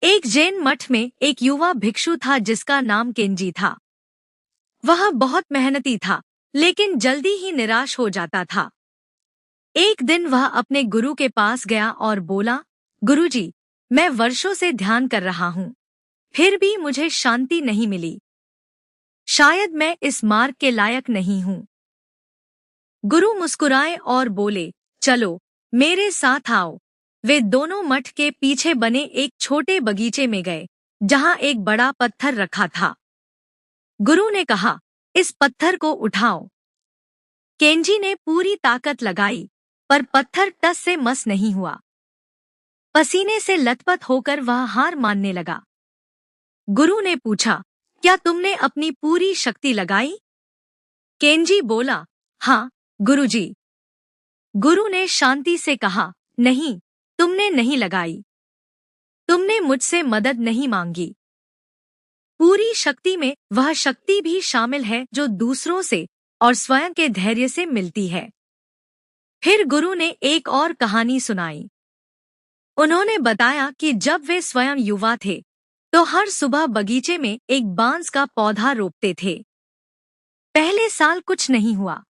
एक जैन मठ में एक युवा भिक्षु था जिसका नाम केंजी था। वह बहुत मेहनती था, लेकिन जल्दी ही निराश हो जाता था। एक दिन वह अपने गुरु के पास गया और बोला, गुरुजी, मैं वर्षों से ध्यान कर रहा हूँ, फिर भी मुझे शांति नहीं मिली। शायद मैं इस मार्ग के लायक नहीं हूँ। गुरु मुस्कुराए और बोले, चलो मेरे साथ आओ। वे दोनों मठ के पीछे बने एक छोटे बगीचे में गए, जहाँ एक बड़ा पत्थर रखा था। गुरु ने कहा, इस पत्थर को उठाओ। केंजी ने पूरी ताकत लगाई, पर पत्थर टस से मस नहीं हुआ। पसीने से लथपथ होकर वह हार मानने लगा। गुरु ने पूछा, क्या तुमने अपनी पूरी शक्ति लगाई? केंजी बोला, हाँ, गुरुजी। गुरु ने शांति से कहा, नहीं, तुमने नहीं लगाई। तुमने मुझसे मदद नहीं मांगी। पूरी शक्ति में वह शक्ति भी शामिल है जो दूसरों से और स्वयं के धैर्य से मिलती है। फिर गुरु ने एक और कहानी सुनाई। उन्होंने बताया कि जब वे स्वयं युवा थे, तो हर सुबह बगीचे में एक बांस का पौधा रोपते थे। पहले साल कुछ नहीं हुआ,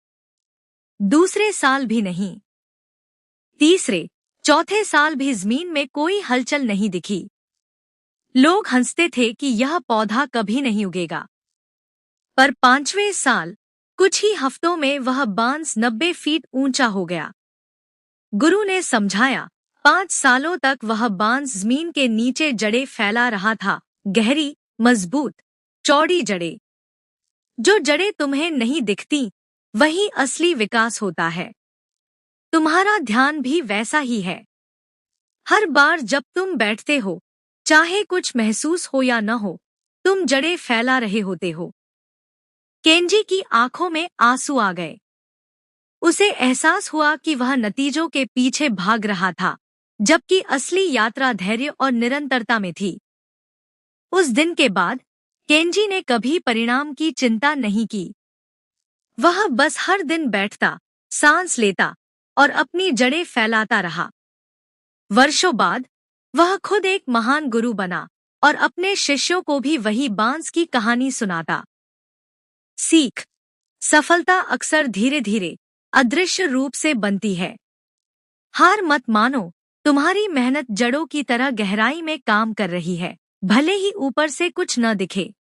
दूसरे साल भी नहीं, तीसरे, चौथे साल भी जमीन में कोई हलचल नहीं दिखी। लोग हंसते थे कि यह पौधा कभी नहीं उगेगा। पर 5वें साल, कुछ ही हफ्तों में वह बांस 90 फीट ऊंचा हो गया। गुरु ने समझाया, 5 सालों तक वह बांस जमीन के नीचे जड़ें फैला रहा था, गहरी, मजबूत, चौड़ी जड़ें। जो जड़ें तुम्हें नहीं दिखती, वही असली विकास होता है। तुम्हारा ध्यान भी वैसा ही है। हर बार जब तुम बैठते हो, चाहे कुछ महसूस हो या न हो, तुम जड़ें फैला रहे होते हो। केंजी की आंखों में आंसू आ गए। उसे एहसास हुआ कि वह नतीजों के पीछे भाग रहा था, जबकि असली यात्रा धैर्य और निरंतरता में थी। उस दिन के बाद केंजी ने कभी परिणाम की चिंता नहीं की। वह बस हर दिन बैठता, सांस लेता और अपनी जड़ें फैलाता रहा। वर्षों बाद वह खुद एक महान गुरु बना और अपने शिष्यों को भी वही बांस की कहानी सुनाता। सीख: सफलता अक्सर धीरे धीरे, अदृश्य रूप से बनती है। हार मत मानो, तुम्हारी मेहनत जड़ों की तरह गहराई में काम कर रही है, भले ही ऊपर से कुछ न दिखे।